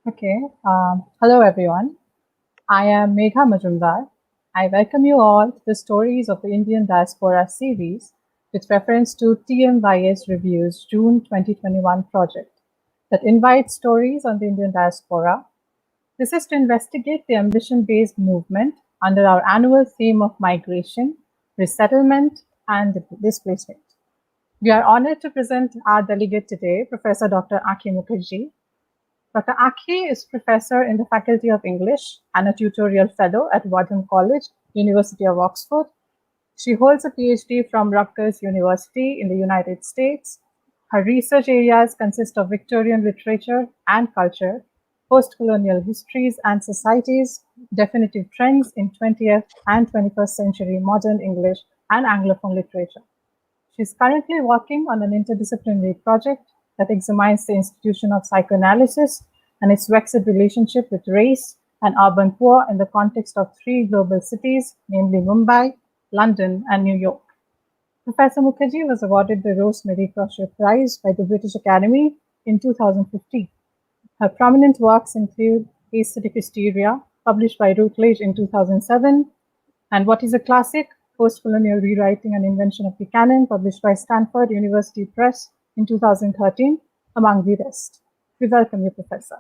Okay. Hello, everyone. I am Megha Mazumdar. I welcome you all to the Stories of the Indian Diaspora series with reference to TMYS Review's June 2021 project that invites stories on the Indian diaspora. This is to investigate the ambition-based movement under our annual theme of migration, resettlement, and displacement. We are honored to present our delegate today, Professor Dr. Ankhi Mukherjee. Dr. Ankhi is professor in the Faculty of English and a tutorial fellow at Wadham College, University of Oxford. She holds a PhD from Rutgers University in the United States. Her research areas consist of Victorian literature and culture, post-colonial histories and societies, definitive trends in 20th and 21st century modern English and Anglophone literature. She is currently working on an interdisciplinary project that examines the institution of psychoanalysis and its vexed relationship with race and urban poor in the context of three global cities, namely Mumbai, London, and New York. Professor Mukherjee was awarded the Rosemary Crochet Prize by the British Academy in 2015. Her prominent works include Aesthetic Hysteria, published by Routledge in 2007, and What is a Classic? Post-Colonial Rewriting and Invention of the Canon, published by Stanford University Press in 2013, among the rest. We welcome you, Professor.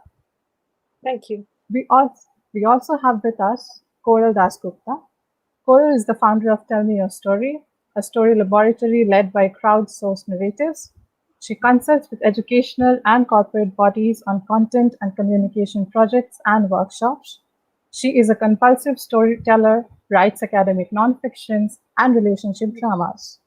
Thank you. We also have with us Koral Dasgupta. Koral is the founder of Tell Me Your Story, a story laboratory led by crowdsourced narratives. She consults with educational and corporate bodies on content and communication projects and workshops. She is a compulsive storyteller, writes academic nonfictions, and relationship dramas.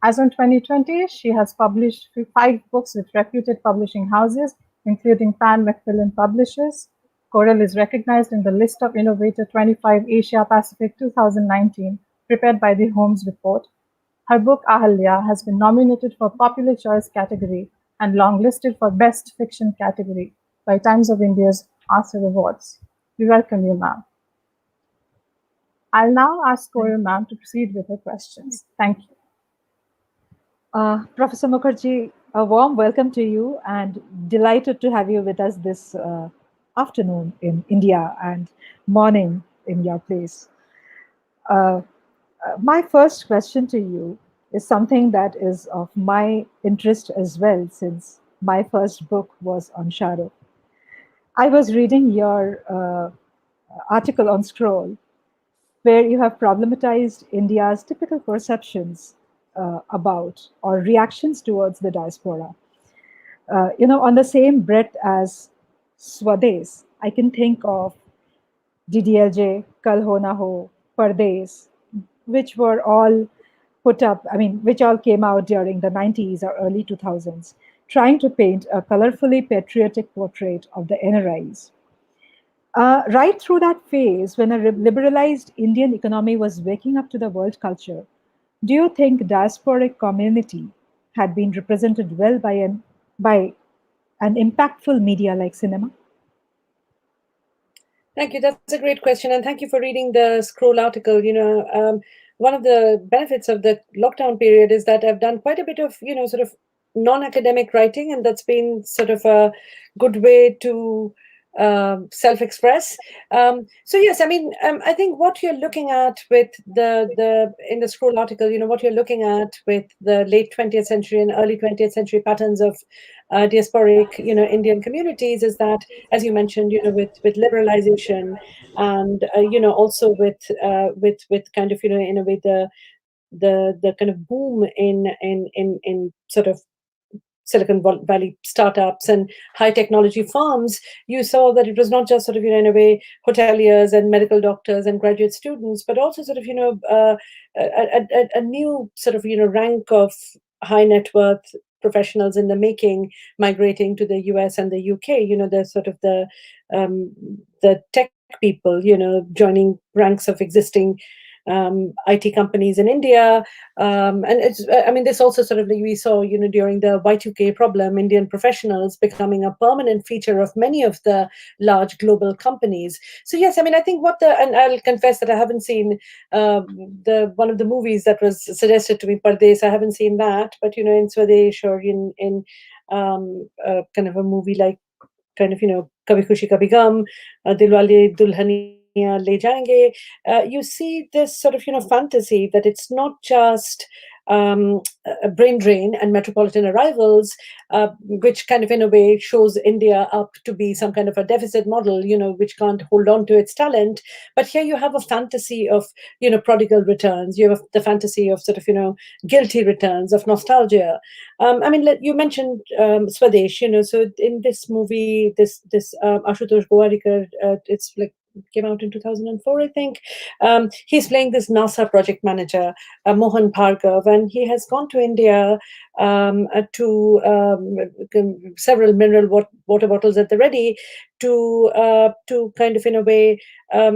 As on 2020, she has published 5 books with reputed publishing houses, including Pan Macmillan Publishers. Koral is recognized in the list of Innovator 25 Asia Pacific 2019, prepared by the Holmes Report. Her book Ahalya has been nominated for Popular Choice category and longlisted for Best Fiction category by Times of India's Arthur Awards. We welcome you, ma'am. I'll now ask Koral ma'am to proceed with her questions. Thank you. Professor Mukherjee, a warm welcome to you and delighted to have you with us this afternoon in India and morning in your place. My first question to you is something that is of my interest as well, since my first book was on shadow. I was reading your article on Scroll, where you have problematized India's typical perceptions about or reactions towards the diaspora. On the same breadth as Swades, I can think of DDLJ, Kal Ho Na Ho, Pardes, which were all put up, which all came out during the 90s or early 2000s, trying to paint a colorfully patriotic portrait of the NRIs. Right through that phase, when a liberalized Indian economy was waking up to the world culture, do you think diasporic community had been represented well by an impactful media like cinema? Thank you. That's a great question. And thank you for reading the Scroll article. One of the benefits of the lockdown period is that I've done quite a bit of, sort of non-academic writing, and that's been sort of a good way to self-express. So yes, I think what you're looking at with the in the Scroll article, what you're looking at with the late 20th century and early 20th century patterns of diasporic, Indian communities is that, as you mentioned, with liberalization and also with kind of in a way the kind of boom in sort of Silicon Valley startups and high technology firms, you saw that it was not just sort of, in a way, hoteliers and medical doctors and graduate students, but also sort of, a new sort of, rank of high net worth professionals in the making migrating to the US and the UK. The sort of the tech people, joining ranks of existing IT companies in India, and this also sort of we saw, during the Y2K problem, Indian professionals becoming a permanent feature of many of the large global companies. So yes, I think and I'll confess that I haven't seen the one of the movies that was suggested to me, Pardes. I haven't seen that, but in Swadesh or in kind of a movie like kind of Kabhi Khushi Kabhi Gum, Dilwale Dulhaniya Le Jayenge, you see this sort of, fantasy that it's not just a brain drain and metropolitan arrivals, which kind of in a way shows India up to be some kind of a deficit model, which can't hold on to its talent. But here you have a fantasy of, prodigal returns. You have the fantasy of sort of, guilty returns, of nostalgia. I mean, you mentioned Swadesh, so in this movie, this Ashutosh Gowarikar, it's like came out in 2004, I think. He's playing this NASA project manager, Mohan Bhargav, and he has gone to India to several mineral water bottles at the ready to kind of, in a way,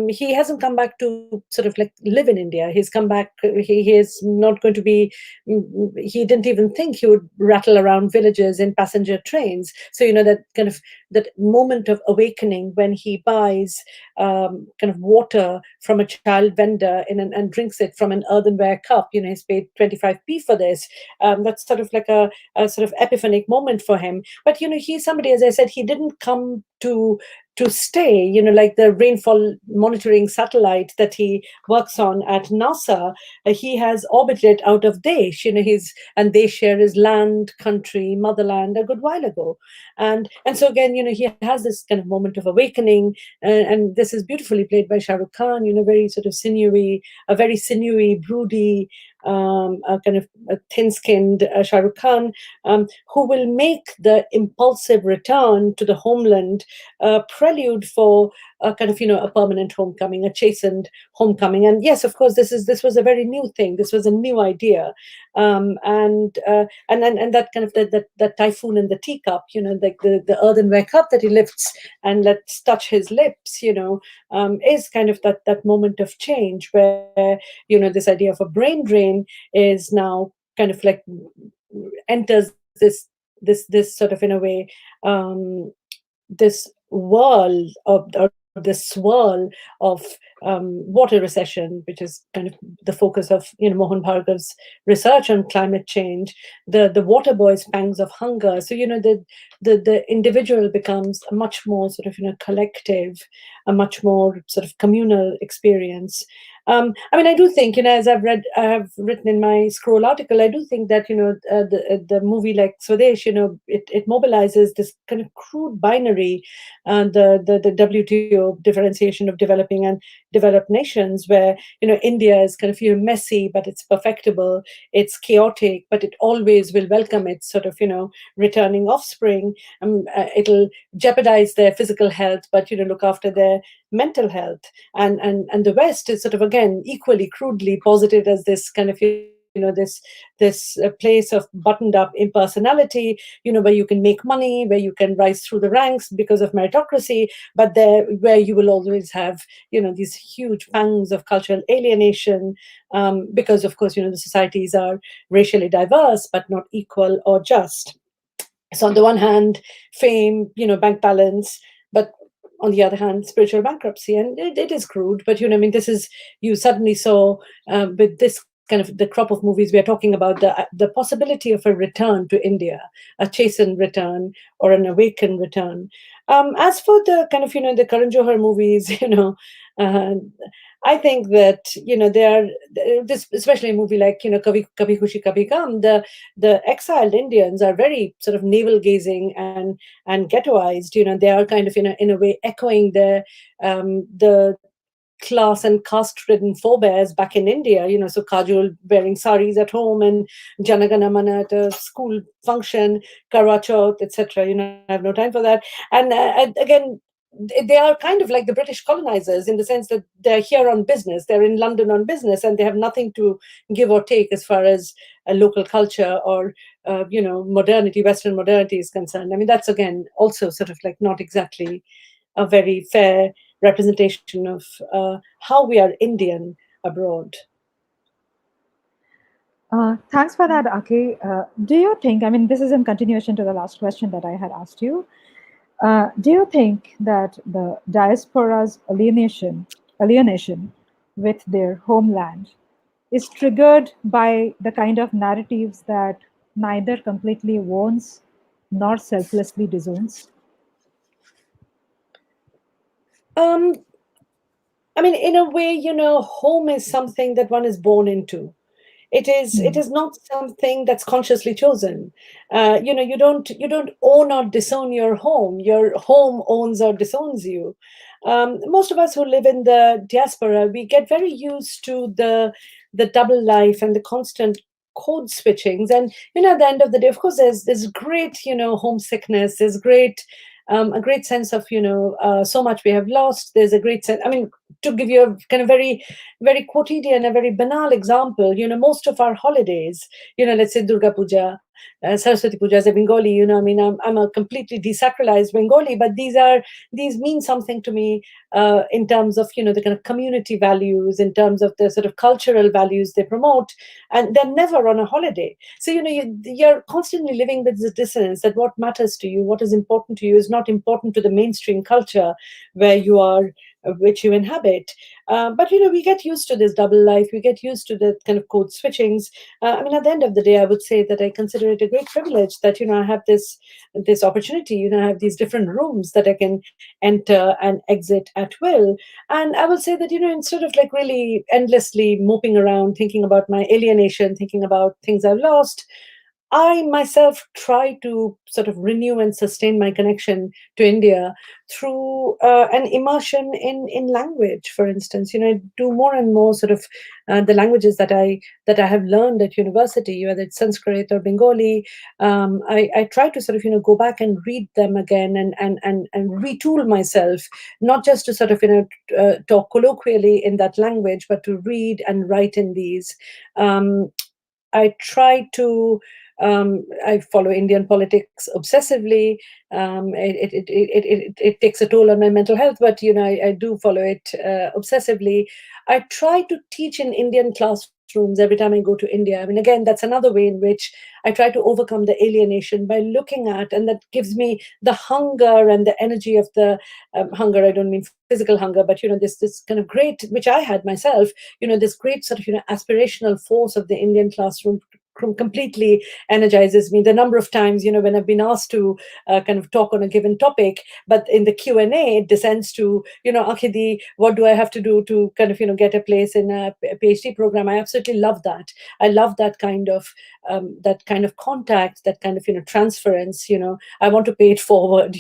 he hasn't come back to sort of like live in India. He's come back. He is not going to be. He didn't even think he would rattle around villages in passenger trains. So that kind of that moment of awakening when he buys kind of water from a child vendor and drinks it from an earthenware cup. He's paid 25p for this. That's sort of like a sort of epiphanic moment for him. But he's somebody, as I said, he didn't come to stay, like the rainfall monitoring satellite that he works on at NASA. He has orbited out of Desh, and they share his land, country, motherland a good while ago. And so again, he has this kind of moment of awakening, and this is beautifully played by Shah Rukh Khan, very sort of sinewy, a very sinewy, broody, a kind of a thin-skinned Shah Rukh Khan, who will make the impulsive return to the homeland prelude for a kind of a permanent homecoming, a chastened homecoming. And yes, of course, this was a very new thing. This was a new idea, and that kind of that typhoon in the teacup, like the earthenware cup that he lifts and lets touch his lips, is kind of that moment of change where this idea of a brain drain is now kind of like enters this sort of, in a way, this whirl of, or this swirl of water recession, which is kind of the focus of Mohan Bhargav's research on climate change. The water boy's pangs of hunger. So the individual becomes a much more sort of collective, a much more sort of communal experience. I mean, I do think, as I have written in my scroll article, I do think that, the movie like Swadesh, it mobilizes this kind of crude binary, the WTO differentiation of developing and developed nations, where, India is kind of, messy, but it's perfectible. It's chaotic, but it always will welcome its sort of, returning offspring. It'll jeopardize their physical health, but, look after their mental health. And the West is sort of, again, equally crudely posited as this kind of, this place of buttoned up impersonality, where you can make money, where you can rise through the ranks because of meritocracy, but there where you will always have, these huge pangs of cultural alienation, because of course, the societies are racially diverse, but not equal or just. So on the one hand, fame, bank balance, but on the other hand, spiritual bankruptcy. And it is crude, but, this is, you suddenly saw with this kind of the crop of movies we are talking about, the possibility of a return to India, a chastened return or an awakened return. As for the kind of, the Karan Johar movies, I think that, they are, this, especially a movie like, Kabhi Khushi Kabhi Gum, the exiled Indians are very sort of navel gazing and ghettoized. They are kind of, in a way, echoing the class and caste-ridden forebears back in India, so Kajol wearing saris at home and Janagana Mana at a school function, Karwa Chauth, etc. I have no time for that. And again, they are kind of like the British colonizers in the sense that they're here on business, they're in London on business, and they have nothing to give or take as far as a local culture or, modernity, Western modernity is concerned. I mean, that's again also sort of like not exactly a very fair representation of how we are Indian abroad. Thanks for that, Ankhi. Do you think, I mean, this is in continuation to the last question that I had asked you. Do you think that the diaspora's alienation with their homeland is triggered by the kind of narratives that neither completely owns nor selflessly disowns? Um, I mean, in a way, home is something that one is born into. It is not something that's consciously chosen. You don't own or disown your home. Your home owns or disowns you. Most of us who live in the diaspora, we get very used to the double life and the constant code switchings. And at the end of the day, of course, there's great homesickness. There's great a great sense of so much we have lost. There's a great sense. I mean, to give you a kind of very very quotidian, a very banal example, most of our holidays, let's say Durga Puja, Saraswati Puja as a Bengali, I mean, I'm a completely desacralized Bengali, but these mean something to me in terms of, the kind of community values, in terms of the sort of cultural values they promote, and they're never on a holiday. So, you're constantly living with this dissonance that what matters to you, what is important to you is not important to the mainstream culture where you are, which you inhabit. But we get used to this double life. We get used to the kind of code switchings. I mean, at the end of the day, I would say that I consider it a great privilege that I have this opportunity. I have these different rooms that I can enter and exit at will. And I will say that instead of like really endlessly moping around, thinking about my alienation, thinking about things I've lost, I myself try to sort of renew and sustain my connection to India through an immersion in language. For instance, I do more and more sort of the languages that I have learned at university, whether it's Sanskrit or Bengali. I try to sort of go back and read them again and retool myself, not just to sort of talk colloquially in that language, but to read and write in these. I try to I follow Indian politics obsessively. It takes a toll on my mental health, but I do follow it obsessively. I try to teach in Indian classrooms every time I go to India. I mean, again, that's another way in which I try to overcome the alienation by looking at, and that gives me the hunger and the energy of the hunger. I don't mean physical hunger, but this kind of great, which I had myself. This great sort of aspirational force of the Indian classroom completely energizes me. The number of times when I've been asked to kind of talk on a given topic, but in the Q&A it descends to Ankhi, what do I have to do to kind of get a place in a PhD program? I absolutely love that. I love that kind of contact, that kind of transference. I want to pay it forward.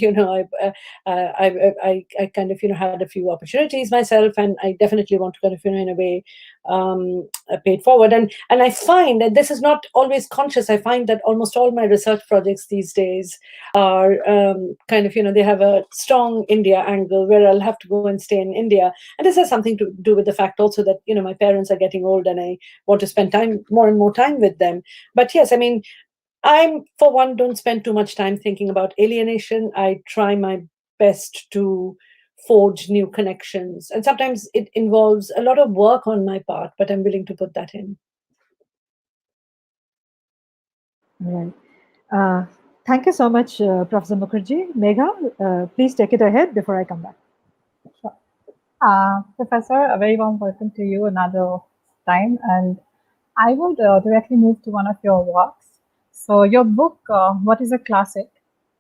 I kind of had a few opportunities myself, and I definitely want to kind of in a way pay it forward. And I find that this is not always conscious. I find that almost all my research projects these days are kind of they have a strong India angle where I'll have to go and stay in India. And this has something to do with the fact also that my parents are getting old and I want to spend more and more time with them. But yes, I mean, I'm, for one, don't spend too much time thinking about alienation. I try my best to forge new connections. And sometimes it involves a lot of work on my part, but I'm willing to put that in. Right. Thank you so much, Professor Mukherjee. Megha, please take it ahead before I come back. Sure. Professor, a very warm welcome to you another time. And I would directly move to one of your works. So, your book, What is a Classic,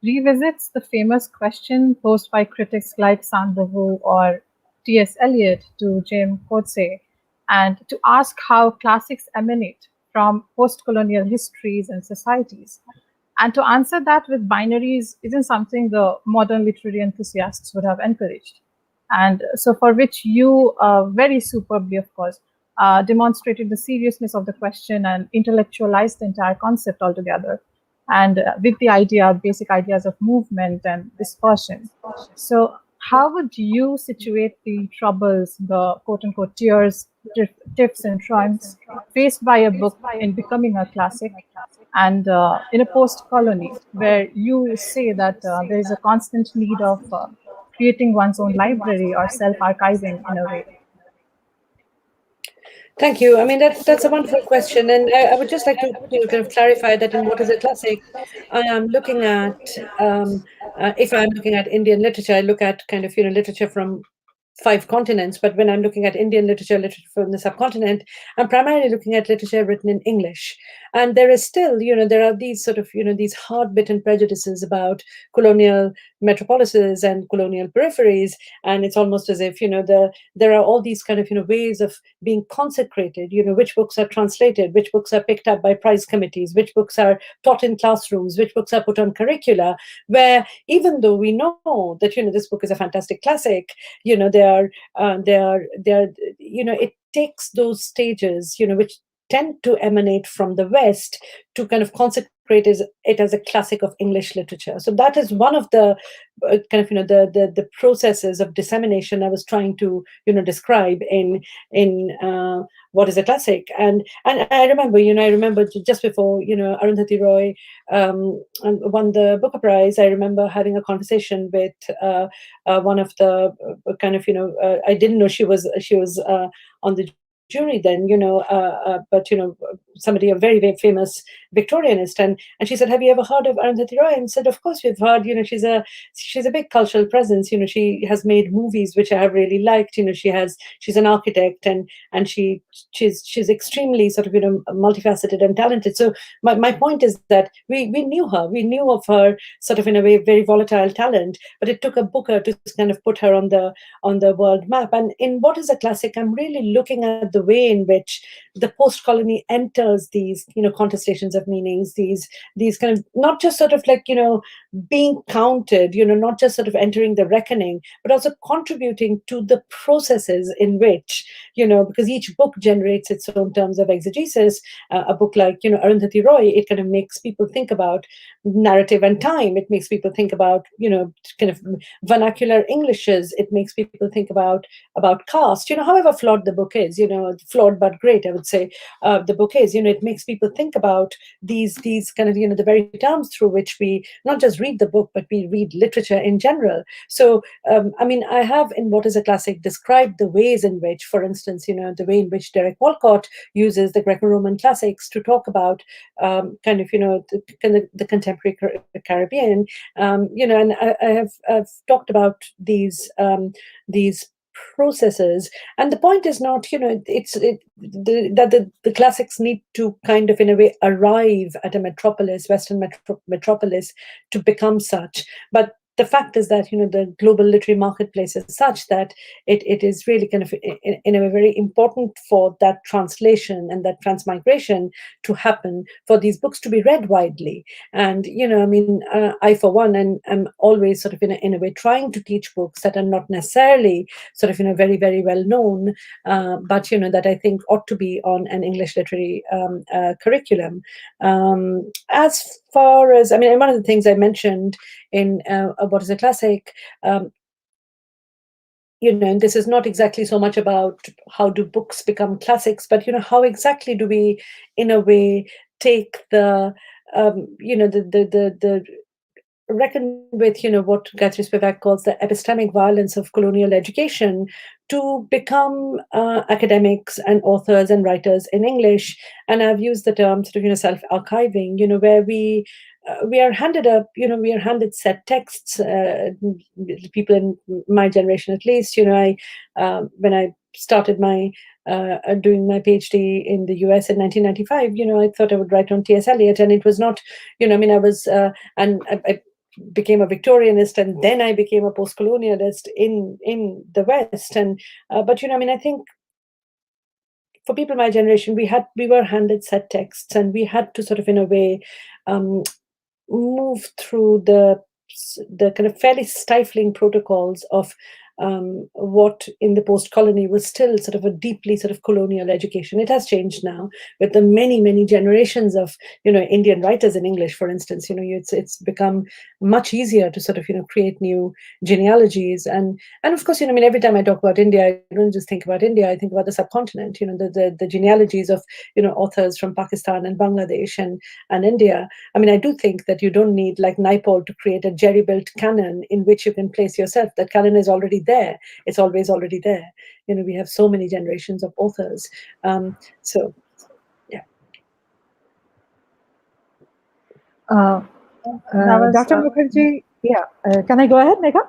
revisits the famous question posed by critics like Sandoval or T.S. Eliot to Jim Coetzee, and to ask how classics emanate from post colonial histories and societies. And to answer that with binaries isn't something the modern literary enthusiasts would have encouraged. And so, for which you very superbly, of course, demonstrated the seriousness of the question and intellectualized the entire concept altogether, and with the basic ideas of movement and dispersion. So, how would you situate the troubles, the quote unquote tears, tiffs, and triumphs faced by a book in becoming a classic, and in a post colony where you say that there is a constant need of creating one's own library or self archiving in a way? Thank you. I mean, that's a wonderful question. And I would just like to kind of clarify that in What is a Classic, I am looking at, if I'm looking at Indian literature, I look at kind of, literature from 5 continents. But when I'm looking at Indian literature from the subcontinent, I'm primarily looking at literature written in English. And there is still, there are these sort of, these hard-bitten prejudices about colonial metropolises and colonial peripheries. And it's almost as if, there are all these kind of, ways of being consecrated, which books are translated, which books are picked up by prize committees, which books are taught in classrooms, which books are put on curricula, where even though we know that, this book is a fantastic classic, it takes those stages, which tend to emanate from the West to kind of consecrate it as a classic of English literature. So that is one of the kind of the processes of dissemination I was trying to describe in what is a classic. And I remember just before Arundhati Roy won the Booker Prize, I remember having a conversation with one of the kind of I didn't know she was on the jury then, but somebody, a very, very famous Victorianist, and she said, "Have you ever heard of Arundhati Roy?" And said, "Of course we've heard. She's a big cultural presence. She has made movies which I have really liked. She's an architect, and she's extremely sort of multifaceted and talented." So my point is that we knew her. We knew of her sort of in a way very volatile talent, but it took a Booker to kind of put her on the world map. And in What is a Classic, I'm really looking at the way in which the post-colony enters these contestations of meanings, these kind of not just sort of like being counted, not just sort of entering the reckoning, but also contributing to the processes in which because each book generates its own terms of exegesis. A book like Arundhati Roy, it kind of makes people think about narrative and time. It makes people think about kind of vernacular Englishes. It makes people think about caste. However flawed the book is, flawed but great, I would say. The book is, it makes people think about these kind of the very terms through which we not just read the book, but we read literature in general. So I have in What is a Classic described the ways in which, for instance, the way in which Derek Walcott uses the Greco-Roman classics to talk about kind of the contemporary Caribbean. And I've talked about these processes, and the point is not that the classics need to kind of in a way arrive at a metropolis, Western metropolis, to become such, but the fact is that the global literary marketplace is such that it is really kind of in a way very important for that translation and that transmigration to happen, for these books to be read widely. And I for one, and I'm always sort of in a way trying to teach books that are not necessarily sort of very, very well known, but that I think ought to be on an English literary curriculum. As far as one of the things I mentioned in What is a Classic, and this is not exactly so much about how do books become classics, but how exactly do we, in a way, take the reckon with what Gayatri Spivak calls the epistemic violence of colonial education to become academics and authors and writers in English. And I've used the term sort of self-archiving, where we are handed we are handed set texts. People in my generation, at least, when I started my doing my PhD in the US in 1995, I thought I would write on T.S. Eliot, and it was not, I was, and I became a Victorianist, and then I became a post-colonialist in the West. And but I think for people my generation, we were handed set texts, and we had to sort of in a way move through the kind of fairly stifling protocols of what in the post-colony was still sort of a deeply sort of colonial education. It has changed now with the many, many generations of, Indian writers in English, for instance. It's become much easier to sort of, create new genealogies. And of course, every time I talk about India, I don't just think about India, I think about the subcontinent, the genealogies of, authors from Pakistan and Bangladesh and India. I do think that you don't need like Naipaul to create a jerry-built canon in which you can place yourself. That canon is already there. It's always already there. We have so many generations of authors. So, yeah. Dr. Mukherjee, yeah. Can I go ahead, Megha?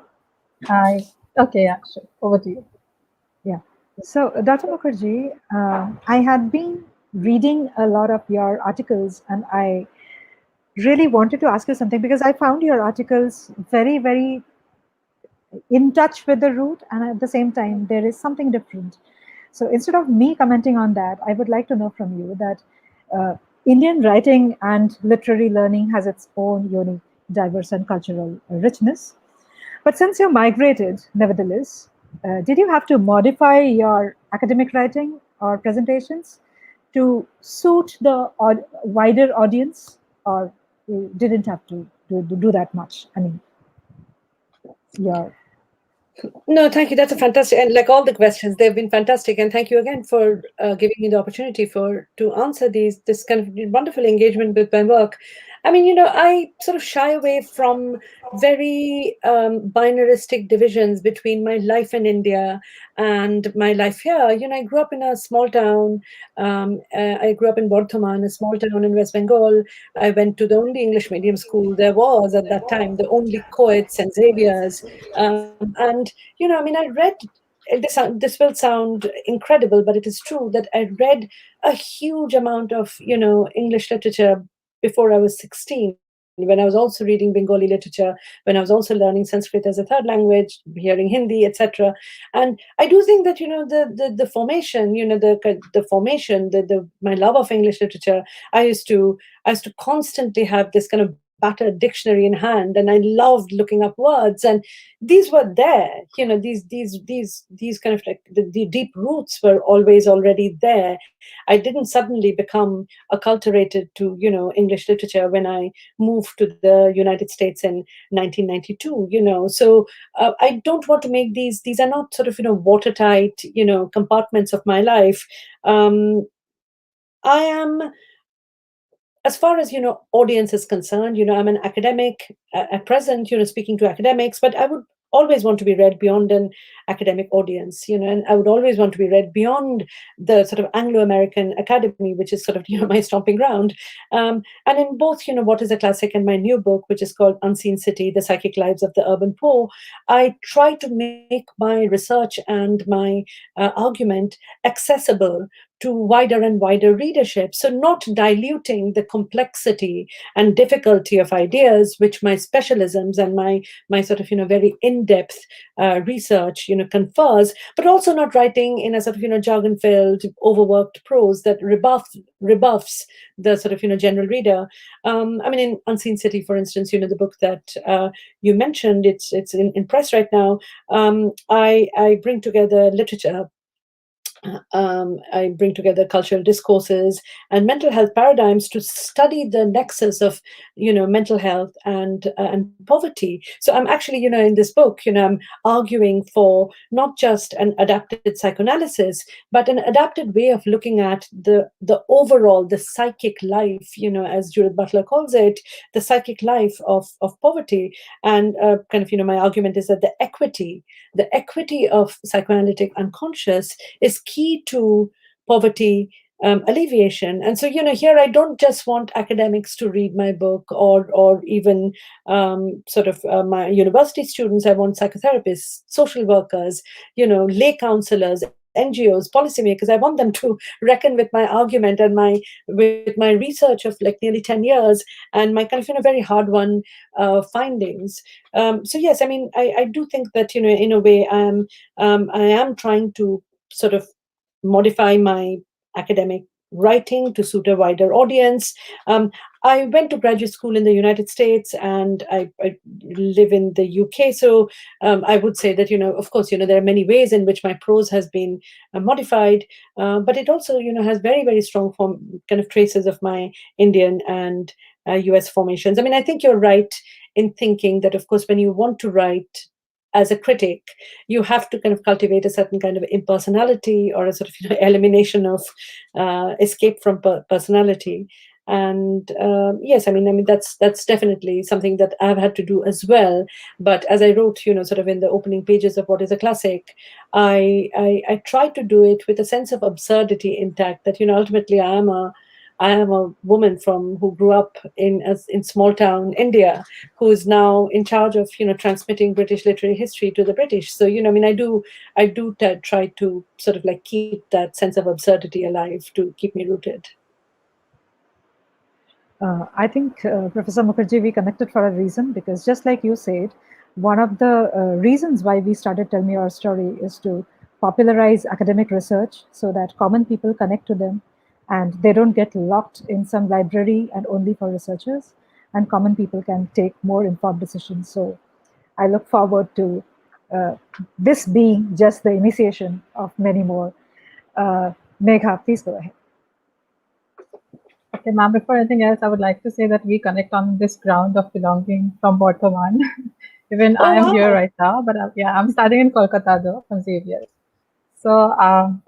Okay, yeah, sure. Over to you. Yeah. So, Dr. Mukherjee, I had been reading a lot of your articles, and I really wanted to ask you something because I found your articles very, very in touch with the root, and at the same time, there is something different. So instead of me commenting on that, I would like to know from you that Indian writing and literary learning has its own unique, diverse, and cultural richness. But since you migrated, nevertheless, did you have to modify your academic writing or presentations to suit the wider audience, or you didn't have to do that much? I mean, your No, thank you. That's a fantastic, and like all the questions, they've been fantastic. And thank you again for giving me the opportunity to answer this kind of wonderful engagement with my work. I mean, I sort of shy away from very binaristic divisions between my life in India and my life here. I grew up in a small town. I grew up in Bardhaman, a small town in West Bengal. I went to the only English medium school there was at that time, the only co-ed St. Xavier's. And I mean, I read, this will sound incredible, but it is true that I read a huge amount of English literature before I was 16, when I was also reading Bengali literature, when I was also learning Sanskrit as a third language, hearing Hindi, etc. And I do think that the formation, the formation, the my love of English literature, I used to constantly have this kind of battered dictionary in hand, and I loved looking up words, and these were there. These kind of like the deep roots were always already there. I didn't suddenly become acculturated to English literature when I moved to the United States in 1992. So I don't want to make these are not sort of watertight compartments of my life. I am, as far as audience is concerned, I'm an academic at present, speaking to academics, but I would always want to be read beyond an academic audience, and I would always want to be read beyond the sort of Anglo-American academy, which is sort of my stomping ground. And in both What is a Classic and my new book, which is called Unseen City: The Psychic Lives of the Urban Poor, I try to make my research and my argument accessible to wider and wider readership. So not diluting the complexity and difficulty of ideas, which my specialisms and my sort of very in-depth research confers, but also not writing in a sort of jargon-filled, overworked prose that rebuffs the sort of general reader. I mean, in Unseen City, for instance, the book that you mentioned, it's in press right now. I bring together literature. I bring together cultural discourses and mental health paradigms to study the nexus of, mental health and poverty. So I'm actually, in this book, I'm arguing for not just an adapted psychoanalysis, but an adapted way of looking at the overall, the psychic life, as Judith Butler calls it, the psychic life of poverty. And kind of, my argument is that the equity of psychoanalytic unconscious is key to poverty alleviation. And so, here I don't just want academics to read my book, or even sort of my university students. I want psychotherapists, social workers, lay counselors, NGOs, policymakers. I want them to reckon with my argument and with my research of like nearly 10 years and my kind of very hard won findings. So yes, I mean, I do think that in a way I am trying to sort of modify my academic writing to suit a wider audience. I went to graduate school in the United States, and I live in the UK. So I would say that, of course, there are many ways in which my prose has been modified, but it also, has very, very strong kind of traces of my Indian and US formations. I mean, I think you're right in thinking that, of course, when you want to write as a critic, you have to kind of cultivate a certain kind of impersonality, or a sort of elimination of escape from personality. And yes, I mean that's definitely something that I've had to do as well. But as I wrote, sort of in the opening pages of What is a Classic, I try to do it with a sense of absurdity intact. That ultimately I am I am a woman who grew up in small town India, who is now in charge of transmitting British literary history to the British. So I mean, I do try to sort of like keep that sense of absurdity alive to keep me rooted. I think, Professor Mukherjee, we connected for a reason, because just like you said, one of the reasons why we started Tell Me Your Story is to popularize academic research so that common people connect to them and they don't get locked in some library and only for researchers, and common people can take more informed decisions. So I look forward to this being just the initiation of many more. Megha, please go ahead. Okay, ma'am, before anything else, I would like to say that we connect on this ground of belonging from Bardhaman. Even I am here wow. right now, but yeah, I'm studying in Kolkata though, from Xavier. So,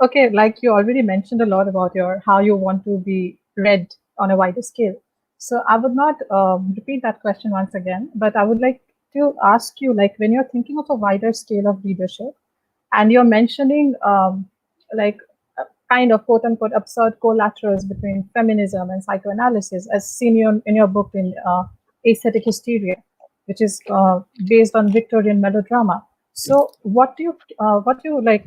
okay, like you already mentioned a lot about how you want to be read on a wider scale. So I would not repeat that question once again, but I would like to ask you, like, when you're thinking of a wider scale of readership, and you're mentioning like kind of quote unquote absurd collaterals between feminism and psychoanalysis, as seen in your book in Aesthetic Hysteria, which is based on Victorian melodrama. So, what do you like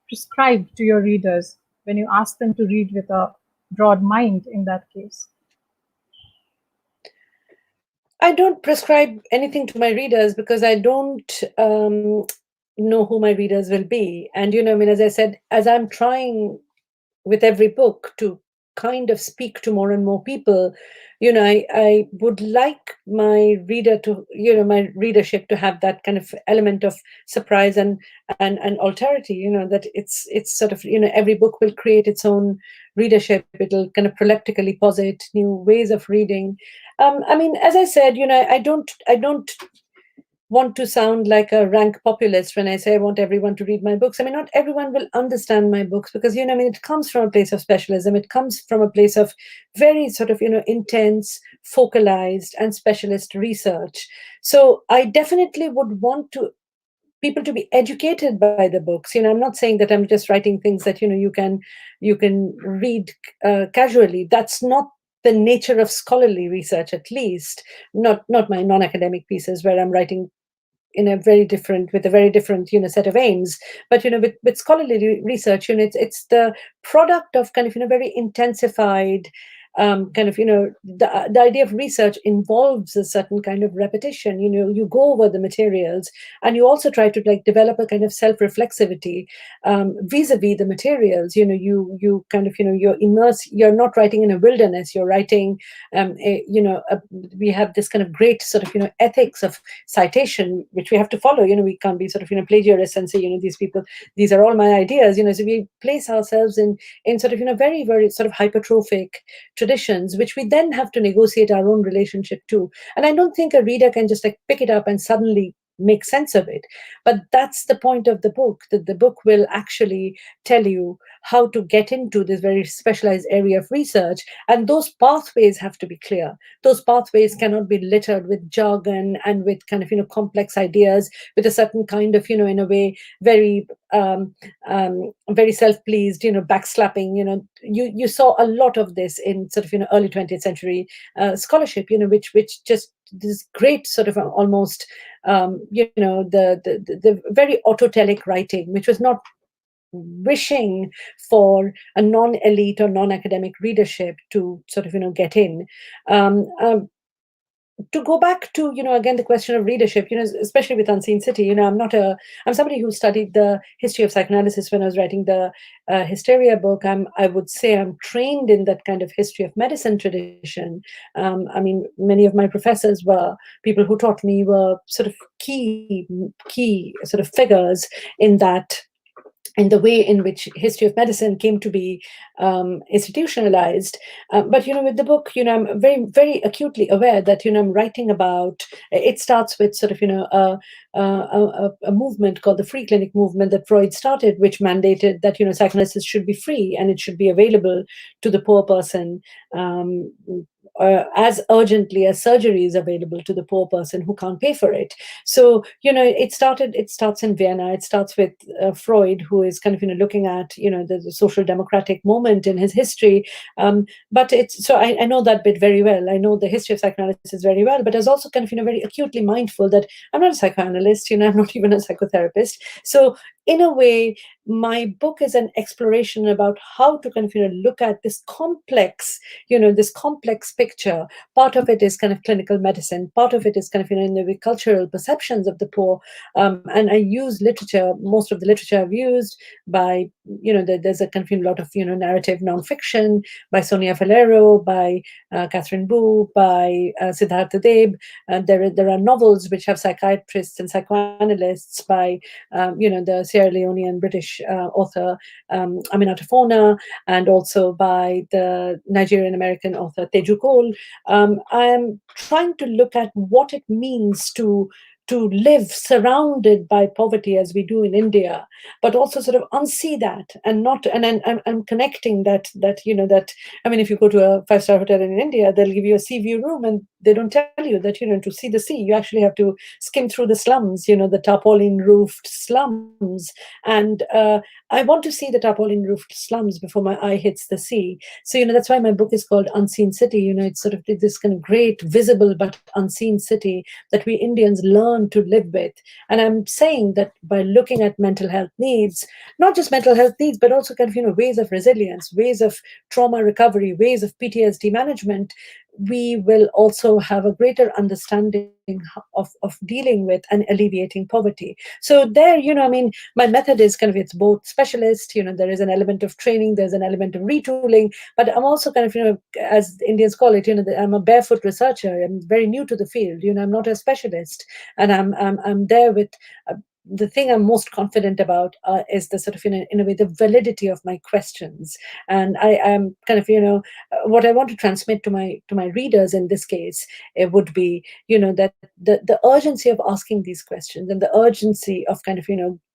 prescribe to your readers when you ask them to read with a broad mind? In that case, I don't prescribe anything to my readers because I don't know who my readers will be. And, I mean, as I said, as I'm trying with every book to kind of speak to more and more people, I would like my reader to, my readership to have that kind of element of surprise and alterity, that it's sort of, every book will create its own readership. It'll kind of proleptically posit new ways of reading. I mean, as I said, I don't want to sound like a rank populist when I say I want everyone to read my books. I mean, not everyone will understand my books because, I mean, it comes from a place of specialism. It comes from a place of very sort of, intense, focalized, and specialist research. So I definitely would want people to be educated by the books. I'm not saying that I'm just writing things that, you can read casually. That's not the nature of scholarly research, at least not my non-academic pieces where I'm writing with a very different set of aims. But with scholarly research, it's the product of kind of very intensified kind of the idea of research involves a certain kind of repetition. You go over the materials and you also try to like develop a kind of self-reflexivity vis-a-vis the materials. You kind of you're immersed. You're not writing in a wilderness. You're writing we have this kind of great sort of ethics of citation which we have to follow. We can't be sort of plagiarists and say these are all my ideas. So we place ourselves in sort of very, very sort of hypertrophic traditions, which we then have to negotiate our own relationship to. And I don't think a reader can just like pick it up and suddenly make sense of it. But that's the point of the book, that the book will actually tell you how to get into this very specialized area of research. And those pathways have to be clear. Those pathways cannot be littered with jargon and with kind of complex ideas with a certain kind of in a way very very self-pleased backslapping. You saw a lot of this in sort of early 20th century scholarship, which just this great sort of almost the very autotelic writing, which was not wishing for a non-elite or non-academic readership to sort of get in. To go back to again the question of readership, especially with Unseen City, I'm somebody who studied the history of psychoanalysis when I was writing the Hysteria book. I would say I'm trained in that kind of history of medicine tradition. I mean, many of my professors were people who taught me, were sort of key sort of figures in that, in the way in which history of medicine came to be institutionalized. But with the book, I'm very, very acutely aware that I'm writing about. It starts with sort of a movement called the free clinic movement that Freud started, which mandated that psychoanalysis should be free and it should be available to the poor person. as urgently as surgery is available to the poor person who can't pay for it. So, it starts in Vienna. It starts with Freud, who is kind of, looking at, the social democratic moment in his history. But I know that bit very well. I know the history of psychoanalysis very well, but I was also kind of, very acutely mindful that I'm not a psychoanalyst, I'm not even a psychotherapist. So in a way, my book is an exploration about how to kind of, look at this complex, this complex picture. Part of it is kind of clinical medicine. Part of it is kind of, in the cultural perceptions of the poor. And I use literature. Most of the literature I've used by, there's a kind of, lot of, narrative nonfiction by Sonia Valero, by Catherine Boo, by Siddhartha Deb. There are novels which have psychiatrists and psychoanalysts by, the Sierra Leonean British author Aminata Fona, and also by the Nigerian American author Teju Cole. I am trying to look at what it means to live surrounded by poverty as we do in India, but also sort of unsee that and not, and I'm connecting that, I mean, if you go to a 5-star hotel in India, they'll give you a sea view room and they don't tell you that, to see the sea, you actually have to skim through the slums, the tarpaulin roofed slums. And I want to see the tarpaulin roofed slums before my eye hits the sea. So, that's why my book is called Unseen City. It's sort of this kind of great, visible but unseen city that we Indians learn to live with. And I'm saying that by looking at mental health needs, not just mental health needs, but also kind of, ways of resilience, ways of trauma recovery, ways of PTSD management, we will also have a greater understanding of dealing with and alleviating poverty. So there, I mean, my method is kind of, it's both specialist, there is an element of training, there's an element of retooling, but I'm also kind of, as the Indians call it, I'm a barefoot researcher. I'm very new to the field, I'm not a specialist, and I'm there with the thing I'm most confident about is the sort of, in a way, the validity of my questions. And I am kind of, what I want to transmit to my readers in this case, it would be, that the urgency of asking these questions and the urgency of kind of,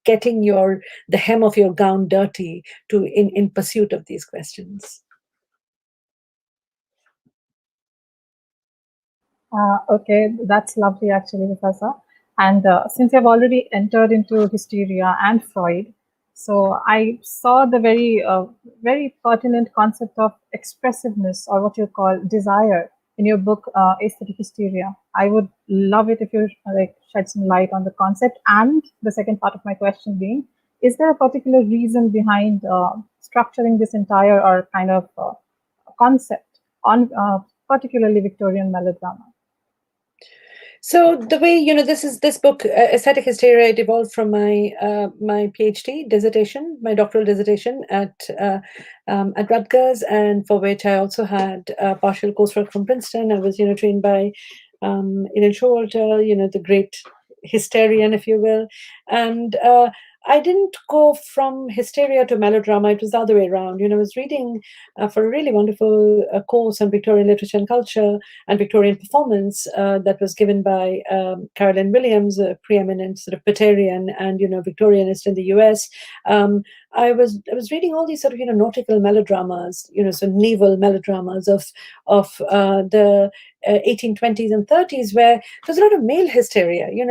getting the hem of your gown dirty in pursuit of these questions. Okay, that's lovely, actually, Professor. And since you've already entered into Hysteria and Freud, so I saw the very pertinent concept of expressiveness, or what you call desire, in your book, Aesthetic Hysteria. I would love it if you shed some light on the concept. And the second part of my question being, is there a particular reason behind structuring this entire or kind of concept on particularly Victorian melodrama? So the way, this book, Aesthetic Hysteria, it evolved from my PhD dissertation, my doctoral dissertation at Rutgers, and for which I also had partial coursework from Princeton. I was, trained by Ian Showalter, the great hysterian, if you will. And I didn't go from hysteria to melodrama. It was the other way around. I was reading for a really wonderful course on Victorian literature and culture and Victorian performance that was given by Carolyn Williams, a preeminent sort of Paterian and, Victorianist in the US. I was reading all these sort of, nautical melodramas, so naval melodramas of the 1820s and 30s, where there's a lot of male hysteria. You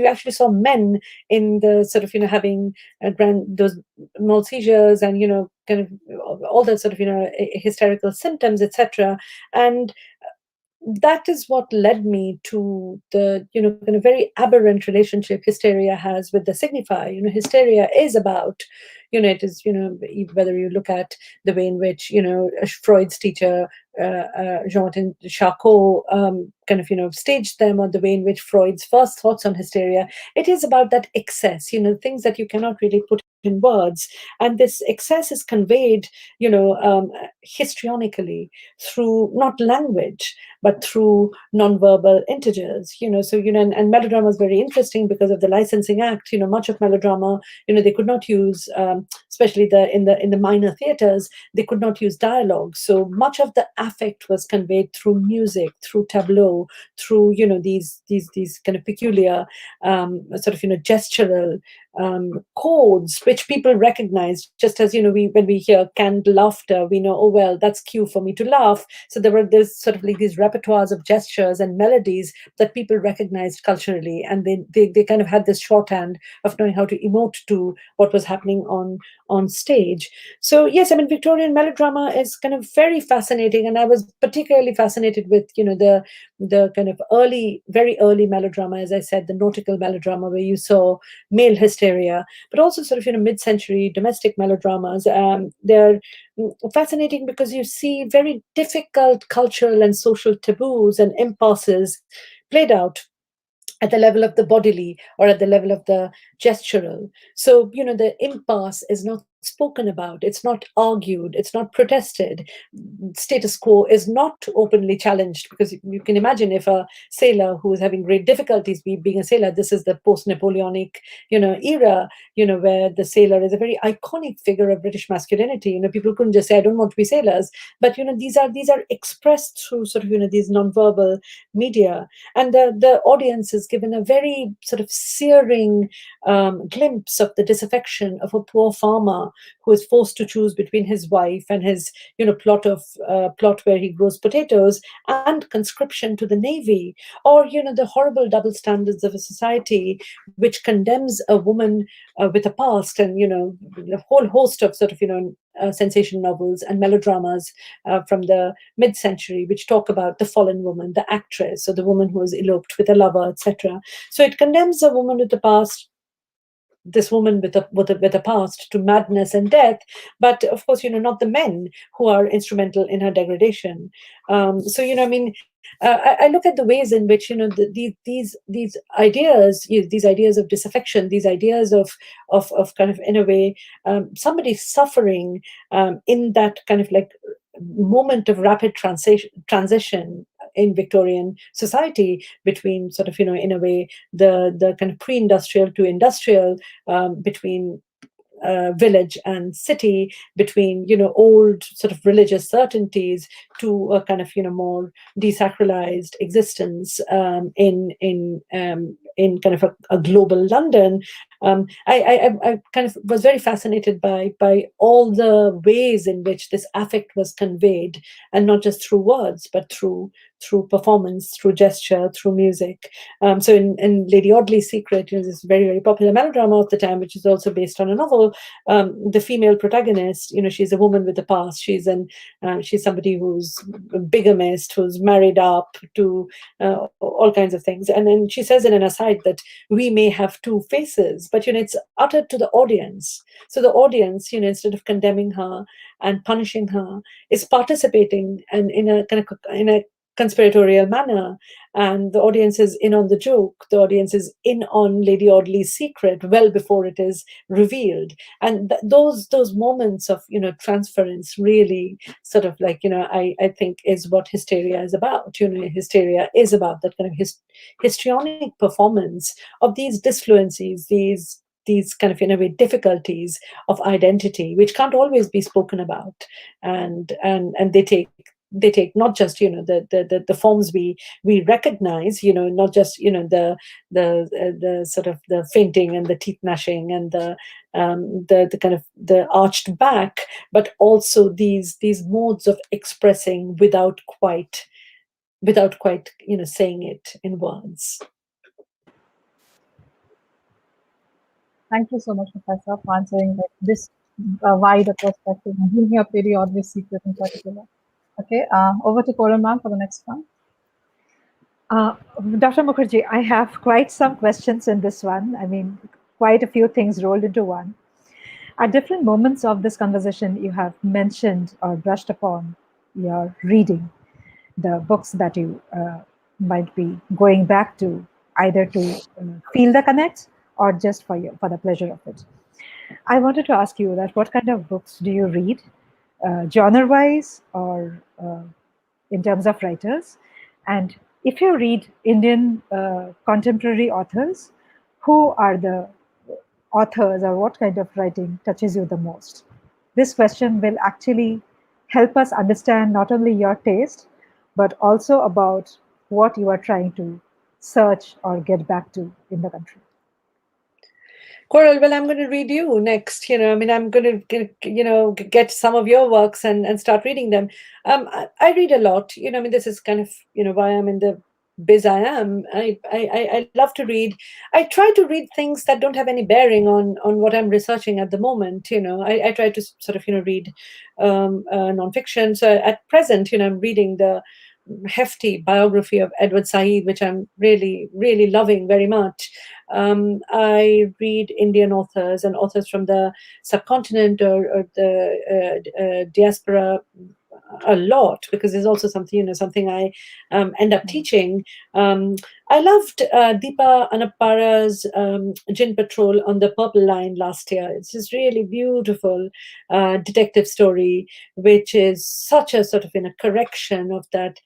actually saw men in the sort of, having those mild seizures and, kind of all that sort of, hysterical symptoms, etc. And that is what led me to the, kind of very aberrant relationship hysteria has with the signifier. Hysteria is about, it is, whether you look at the way in which, Freud's teacher, Jean-Martin Charcot, kind of, staged them, or the way in which Freud's first thoughts on hysteria, it is about that excess, things that you cannot really put in words. And this excess is conveyed, histrionically through not language, but through nonverbal integers, so, and melodrama is very interesting because of the Licensing Act. Much of melodrama, they could not use especially in the minor theaters, they could not use dialogue. So much of the affect was conveyed through music, through tableau, through these kind of peculiar sort of gestural codes which people recognize. Just as when we hear canned laughter, we know, oh well, that's cue for me to laugh. So there's sort of like these repertoires of gestures and melodies that people recognized culturally, and they kind of had this shorthand of knowing how to emote to what was happening on stage. So yes, I mean, Victorian melodrama is kind of very fascinating, and I was particularly fascinated with the kind of very early melodrama, as I said, the nautical melodrama, where you saw male hysteria, but also sort of mid-century domestic melodramas. They're fascinating because you see very difficult cultural and social taboos and impasses played out at the level of the bodily or at the level of the gestural. So, the impasse is not spoken about, it's not argued, it's not protested. Status quo is not openly challenged, because you can imagine if a sailor who is having great difficulties being a sailor, this is the post-Napoleonic, era, where the sailor is a very iconic figure of British masculinity. People couldn't just say, I don't want to be sailors, but these are expressed through sort of these non-verbal media, and the audience is given a very sort of searing glimpse of the disaffection of a poor farmer who is forced to choose between his wife and his plot where he grows potatoes, and conscription to the navy, or the horrible double standards of a society which condemns a woman with a past, and the whole host of sort of sensation novels and melodramas from the mid-century which talk about the fallen woman, the actress, or the woman who has eloped with a lover, etc. So it condemns a woman with the past, this woman with a past, to madness and death, but of course not the men who are instrumental in her degradation. So I mean, I look at the ways in which these ideas, these ideas of disaffection, these ideas of kind of, in a way, somebody suffering in that kind of like moment of rapid transition in Victorian society between sort of in a way the kind of pre-industrial to industrial, between village and city, between old sort of religious certainties to a kind of more desacralized existence in kind of a global London. I kind of was very fascinated by all the ways in which this affect was conveyed, and not just through words, but through performance, through gesture, through music. So in Lady Audley's Secret, this very, very popular melodrama of the time, which is also based on a novel, the female protagonist, she's a woman with a past. She's somebody who's a bigamist, who's married up to all kinds of things. And then she says in an aside that we may have two faces, but it's uttered to the audience. So the audience, instead of condemning her and punishing her, is participating and in a conspiratorial manner, and the audience is in on the joke. The audience is in on Lady Audley's secret well before it is revealed, and those moments of transference really sort of like I think is what Hysteria is about. Hysteria is about that kind of histrionic performance of these disfluencies, these kind of in a way difficulties of identity, which can't always be spoken about, and they take not just the forms we recognize, not just the sort of the fainting and the teeth gnashing and the kind of the arched back, but also these modes of expressing without quite saying it in words. Thank you so much, Professor, for answering this wider perspective and bringing up Lady Audley's Secret in particular. Okay, over to Koral ma'am for the next one. Dr. Mukherjee, I have quite some questions in this one. I mean, quite a few things rolled into one. At different moments of this conversation, you have mentioned or brushed upon your reading, the books that you might be going back to, either to feel the connect or just for the pleasure of it. I wanted to ask you that what kind of books do you read, genre-wise or in terms of writers? And if you read Indian contemporary authors, who are the authors or what kind of writing touches you the most? This question will actually help us understand not only your taste, but also about what you are trying to search or get back to in the country. Koral, well, I'm going to read you next. I mean, I'm going to, get some of your works and start reading them. I read a lot. I mean, this is kind of, why I'm in the biz I am. I love to read. I try to read things that don't have any bearing on what I'm researching at the moment. I try to sort of, read nonfiction. So at present, I'm reading the hefty biography of Edward Said, which I'm really, really loving very much. I read Indian authors and authors from the subcontinent or the diaspora a lot, because there's also something I end up teaching. I loved Deepa Anappara's Gin Patrol on the Purple Line last year. It's this really beautiful detective story, which is such a sort of in a correction of that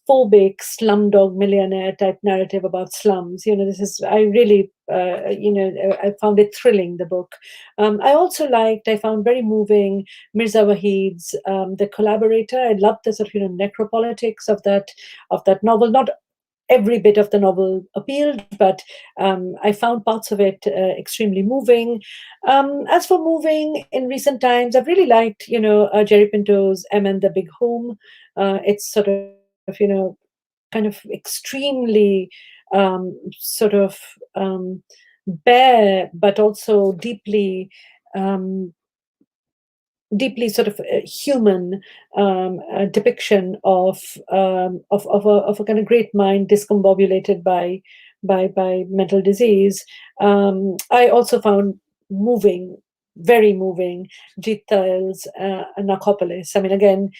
phobic slumdog millionaire type narrative about slums. This is, I really, I found it thrilling, the book. I found very moving Mirza Waheed's The Collaborator. I loved the sort of, necropolitics of that novel. Not every bit of the novel appealed, but I found parts of it extremely moving. As for moving in recent times, I've really liked, Jerry Pinto's M and the Big Home. It's sort of, kind of extremely sort of bare, but also um, deeply sort of human depiction of a kind of great mind discombobulated by mental disease. I also found moving, very moving, Jeet Thail's Narcopolis. I mean, again,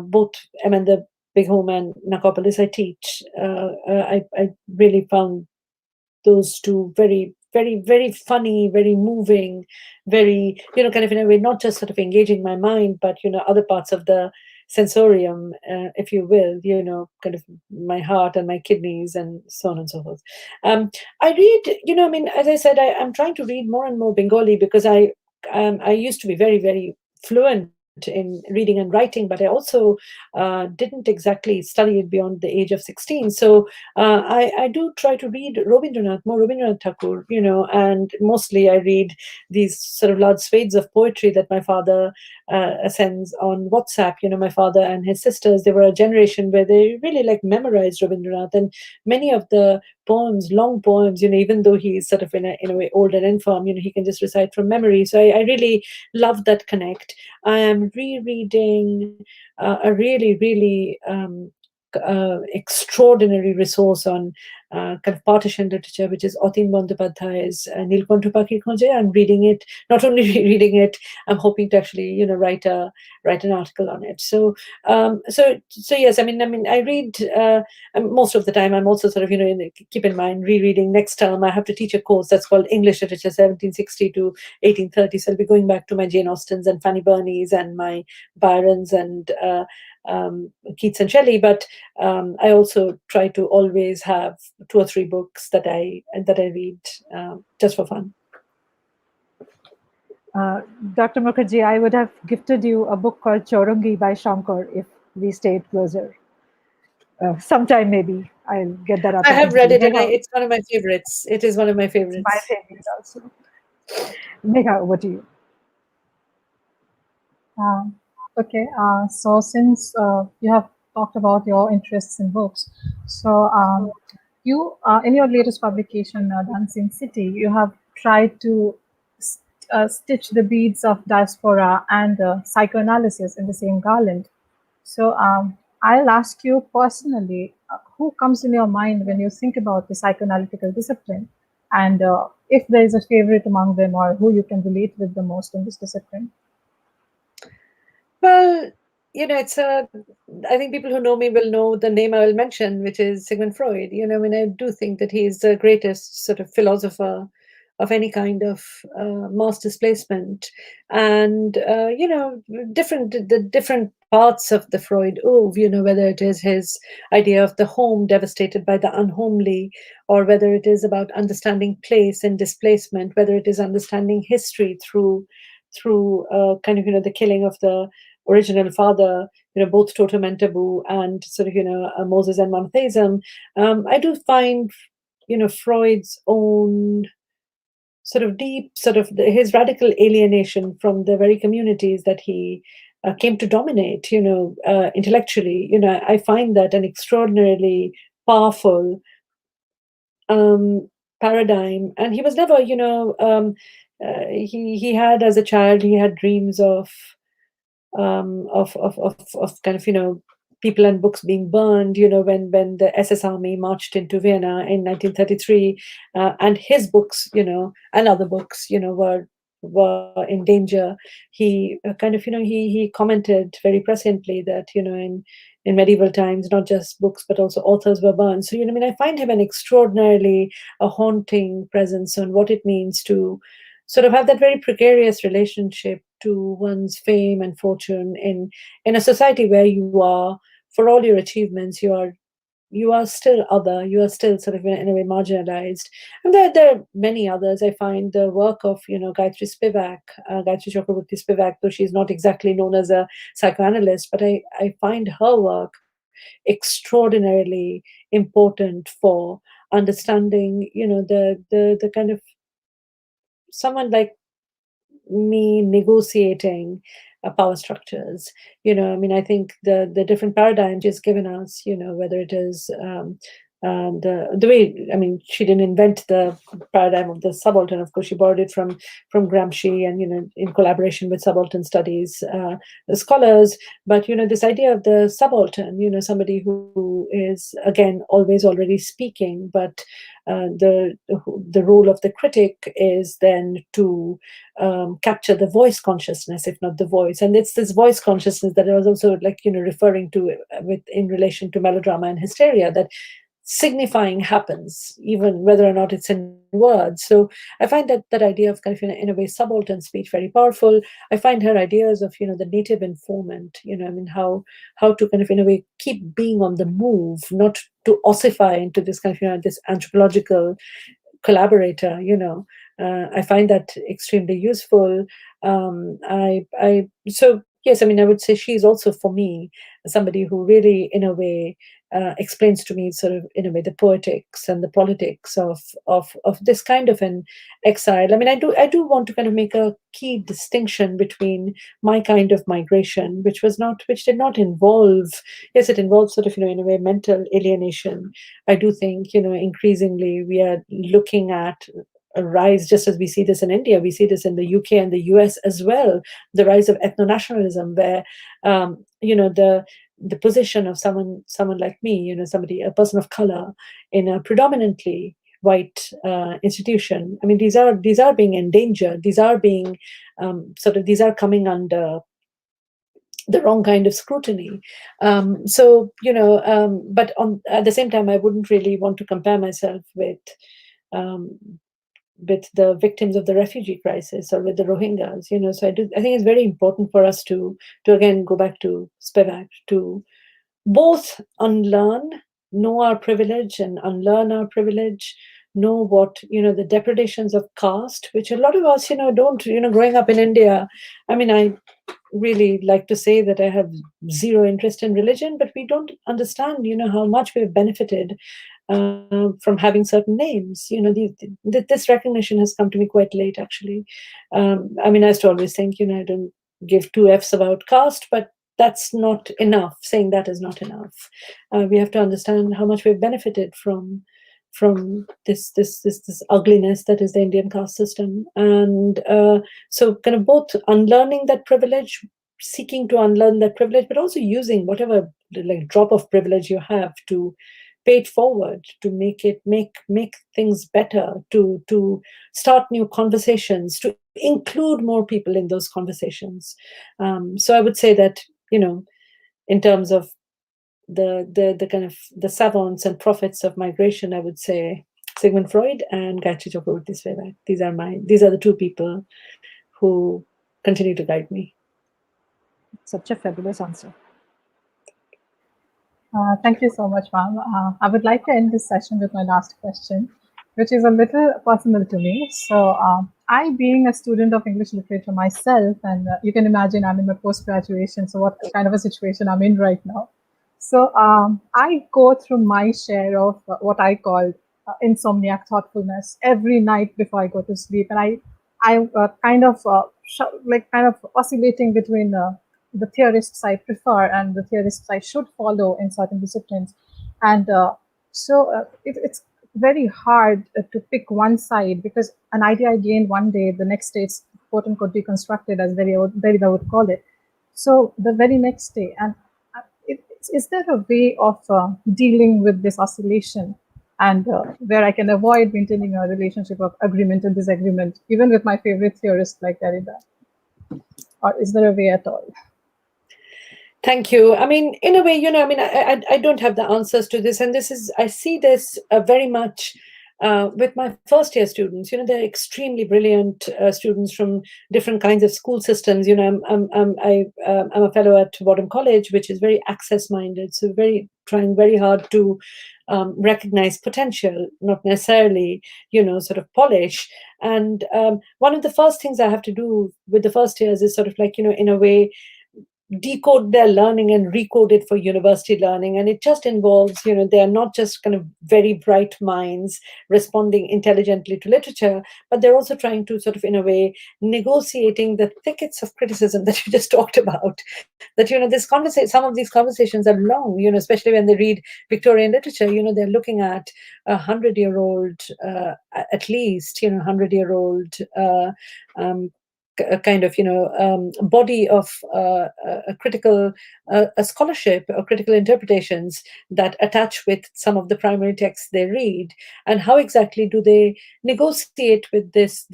both M and the Big Home and Narcopolis I teach. I really found those two very, very, very funny, very moving, very, kind of in a way, not just sort of engaging my mind, but, other parts of the sensorium, if you will, kind of my heart and my kidneys and so on and so forth. I read, I mean, as I said, I'm trying to read more and more Bengali because I used to be very, very fluent in reading and writing, but I also didn't exactly study it beyond the age of 16. So I do try to read more Rabindranath Tagore, and mostly I read these sort of large swathes of poetry that my father sends on WhatsApp. My father and his sisters, they were a generation where they really memorized Rabindranath, and many of the poems, long poems, even though he's sort of in a way old and infirm, he can just recite from memory. So I really love that connect. I am rereading a really, really extraordinary resource on kind of partition literature, which is Atin Bandyopadhyay's Nilkantha Pakhir Khonje. I'm reading it, not only reading it, I'm hoping to actually, write an article on it. So yes, I mean, I read most of the time. I'm also sort of, keep in mind, rereading. Next term, I have to teach a course that's called English Literature 1760 to 1830. So I'll be going back to my Jane Austens and Fanny Burneys and my Byrons and Keats and Shelley, but I also try to always have 2 or 3 books that I read just for fun. Dr. Mukherjee, I would have gifted you a book called Chaurungi by Shankar if we stayed closer. Sometime maybe I'll get that up. I have read it, and it's one of my favorites. It is one of my favorites. My favorite also. Megha, over to you. Okay, so since you have talked about your interests in books, so you in your latest publication, Dancing City, you have tried to stitch the beads of diaspora and psychoanalysis in the same garland. So I'll ask you personally, who comes in your mind when you think about the psychoanalytical discipline, and if there is a favorite among them or who you can relate with the most in this discipline? Well, I think people who know me will know the name I will mention, which is Sigmund Freud. I mean, I do think that he's the greatest sort of philosopher of any kind of mass displacement. And, the different parts of the Freud oeuvre, whether it is his idea of the home devastated by the unhomely, or whether it is about understanding place and displacement, whether it is understanding history through kind of the killing of the original father, both totem and taboo, and sort of Moses and monotheism. I do find Freud's own sort of deep, his radical alienation from the very communities that he came to dominate, intellectually. I find that an extraordinarily powerful paradigm. And he was never, he had, as a child, he had dreams of kind of people and books being burned, when the SS Army marched into Vienna in 1933, and his books, and other books, were in danger. He kind of, he commented very presciently that, in medieval times, not just books, but also authors were burned. So, I find him an extraordinarily a haunting presence on what it means to sort of have that very precarious relationship to one's fame and fortune in a society where you are, for all your achievements, you are still other, you are still sort of in a way marginalized. And there are many others. I find the work of Gayatri Chakraborty Spivak, though she's not exactly known as a psychoanalyst, but I find her work extraordinarily important for understanding the kind of someone like me negotiating power structures. I think the different paradigms she's given us, whether it is the way, she didn't invent the paradigm of the subaltern. Of course, she borrowed it from Gramsci, and in collaboration with subaltern studies scholars. But this idea of the subaltern, somebody who is again always already speaking, but the role of the critic is then to capture the voice consciousness, if not the voice. And it's this voice consciousness that I was also referring to in relation to melodrama and hysteria, that signifying happens, even whether or not it's in words. So I find that idea of kind of in a way subaltern speech very powerful. I find her ideas of the native informant, how to kind of in a way keep being on the move, not to ossify into this kind of this anthropological collaborator. I find that extremely useful. So yes, I would say she's also, for me, somebody who really, in a way, explains to me sort of in a way the poetics and the politics of this kind of an exile. I do want to kind of make a key distinction between my kind of migration, which did not involve, yes, it involves sort of in a way mental alienation. I do think increasingly we are looking at a rise, just as we see this in India, we see this in the UK and the US as well, the rise of ethno-nationalism, where the position of someone like me, a person of color in a predominantly white institution. These are being endangered. These are being these are coming under the wrong kind of scrutiny. But at the same time, I wouldn't really want to compare myself with the victims of the refugee crisis or with the Rohingyas. So I think it's very important for us to again go back to Spivak, to both know our privilege and unlearn our privilege, know what, the depredations of caste, which a lot of us, don't, growing up in India. I really like to say that I have zero interest in religion, but we don't understand, how much we've benefited from having certain names. This recognition has come to me quite late, actually. I used to always think, I don't give two Fs about caste, but that's not enough. Saying that is not enough. We have to understand how much we've benefited from this ugliness that is the Indian caste system. And so kind of both unlearning that privilege, seeking to unlearn that privilege, but also using whatever drop of privilege you have to pay it forward, to make things better, to start new conversations, to include more people in those conversations. So I would say that, in terms of the kind of the savants and prophets of migration, I would say Sigmund Freud and Gayatri Chakraborty Spivak. These are the two people who continue to guide me. Such a fabulous answer. Thank you so much, ma'am. I would like to end this session with my last question, which is a little personal to me. So, I, being a student of English literature myself, and you can imagine I'm in my post graduation, so what kind of a situation I'm in right now. So, I go through my share of what I call insomniac thoughtfulness every night before I go to sleep, and I kind of kind of oscillating between the theorists I prefer and the theorists I should follow in certain disciplines. And it's very hard to pick one side because an idea I gained one day, the next day it's quote unquote deconstructed, as Derrida would call it. So the very next day, and is there a way of dealing with this oscillation and where I can avoid maintaining a relationship of agreement and disagreement, even with my favorite theorist like Derrida? Or is there a way at all? Thank you. I mean, in a way, I don't have the answers to this. And I see this very much with my first year students. They're extremely brilliant students from different kinds of school systems. I'm a fellow at Wadham College, which is very access minded. So trying very hard to recognize potential, not necessarily, sort of polish. And one of the first things I have to do with the first years is sort of like, in a way, decode their learning and recode it for university learning. And it just involves, they're not just kind of very bright minds responding intelligently to literature, but they're also trying to sort of, in a way, negotiating the thickets of criticism that you just talked about. That, some of these conversations are long, especially when they read Victorian literature, they're looking at 100-year-old, at least, 100-year-old kind of body of a critical a scholarship or critical interpretations that attach with some of the primary texts they read, and how exactly do they negotiate with this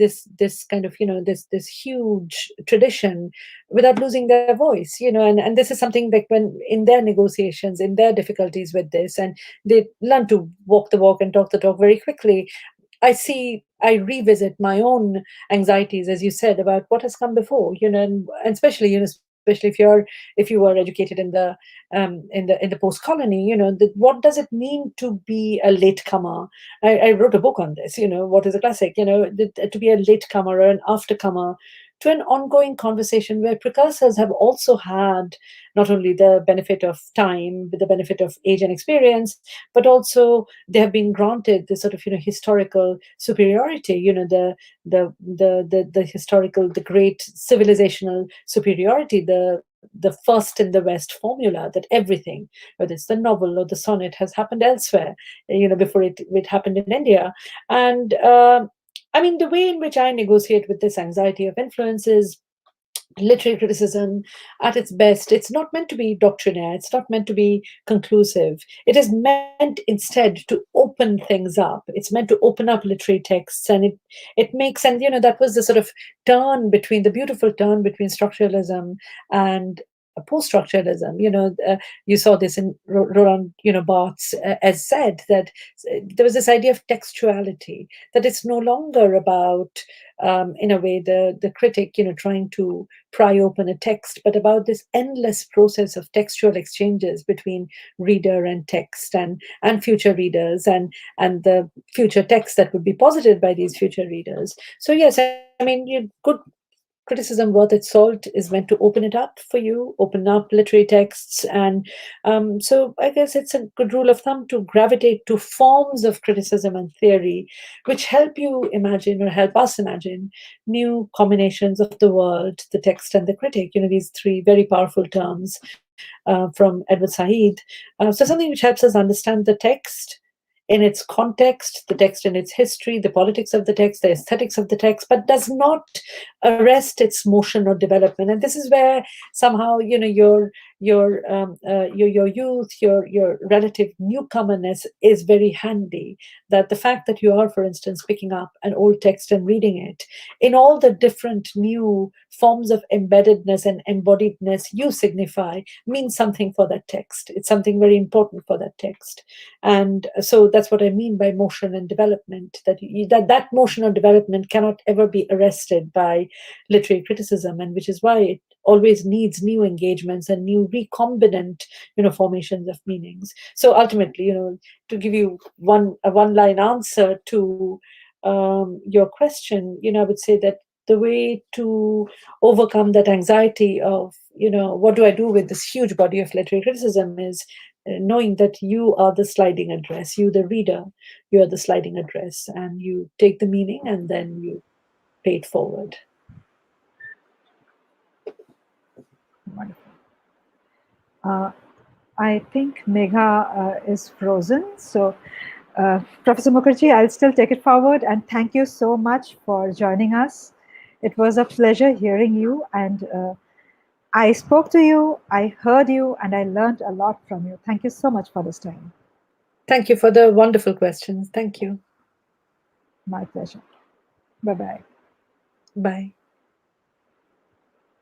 kind of this huge tradition without losing their voice, and this is something like when in their negotiations, in their difficulties with this, and they learn to walk the walk and talk the talk very quickly. I revisit my own anxieties, as you said, about what has come before, and especially, especially if you were educated in the post colony, what does it mean to be a latecomer? I wrote a book on this. What is a classic? To be a latecomer or an aftercomer to an ongoing conversation where precursors have also had not only the benefit of time, but the benefit of age and experience, but also they have been granted the sort of historical superiority, the historical, the great civilizational superiority, the first in the West formula that everything, whether it's the novel or the sonnet, has happened elsewhere, before it happened in India. And I mean, the way in which I negotiate with this anxiety of influence is literary criticism at its best. It's not meant to be doctrinaire, it's not meant to be conclusive. It is meant instead to open things up. It's meant to open up literary texts, and it makes, and that was the sort of the beautiful turn between structuralism and post-structuralism. You saw this in Roland Barthes, as said, that there was this idea of textuality, that it's no longer about in a way the critic trying to pry open a text, but about this endless process of textual exchanges between reader and text, and future readers, and the future text that would be posited by these future readers. So yes, I mean, good criticism worth its salt is meant to open it up for you, open up literary texts. And so I guess it's a good rule of thumb to gravitate to forms of criticism and theory which help you imagine, or help us imagine, new combinations of the world, the text and the critic, these three very powerful terms from Edward Said. So something which helps us understand the text in its context, the text in its history, the politics of the text, the aesthetics of the text, but does not arrest its motion or development. And this is where somehow your youth, your relative newcomerness is very handy. That the fact that you are, for instance, picking up an old text and reading it in all the different new forms of embeddedness and embodiedness you signify means something for that text. It's something very important for that text. And so that's what I mean by motion and development, that motion or development cannot ever be arrested by literary criticism, and which is why it always needs new engagements and new recombinant, formations of meanings. So ultimately, to give you a one-line answer to your question, I would say that the way to overcome that anxiety of, what do I do with this huge body of literary criticism is knowing that you are the sliding address, you, the reader, you are the sliding address, and you take the meaning and then you pay it forward. Wonderful. I think Megha is frozen. So, Professor Mukherjee, I'll still take it forward. And thank you so much for joining us. It was a pleasure hearing you. And I spoke to you, I heard you, and I learned a lot from you. Thank you so much for this time. Thank you for the wonderful questions. Thank you. My pleasure. Bye-bye. Bye.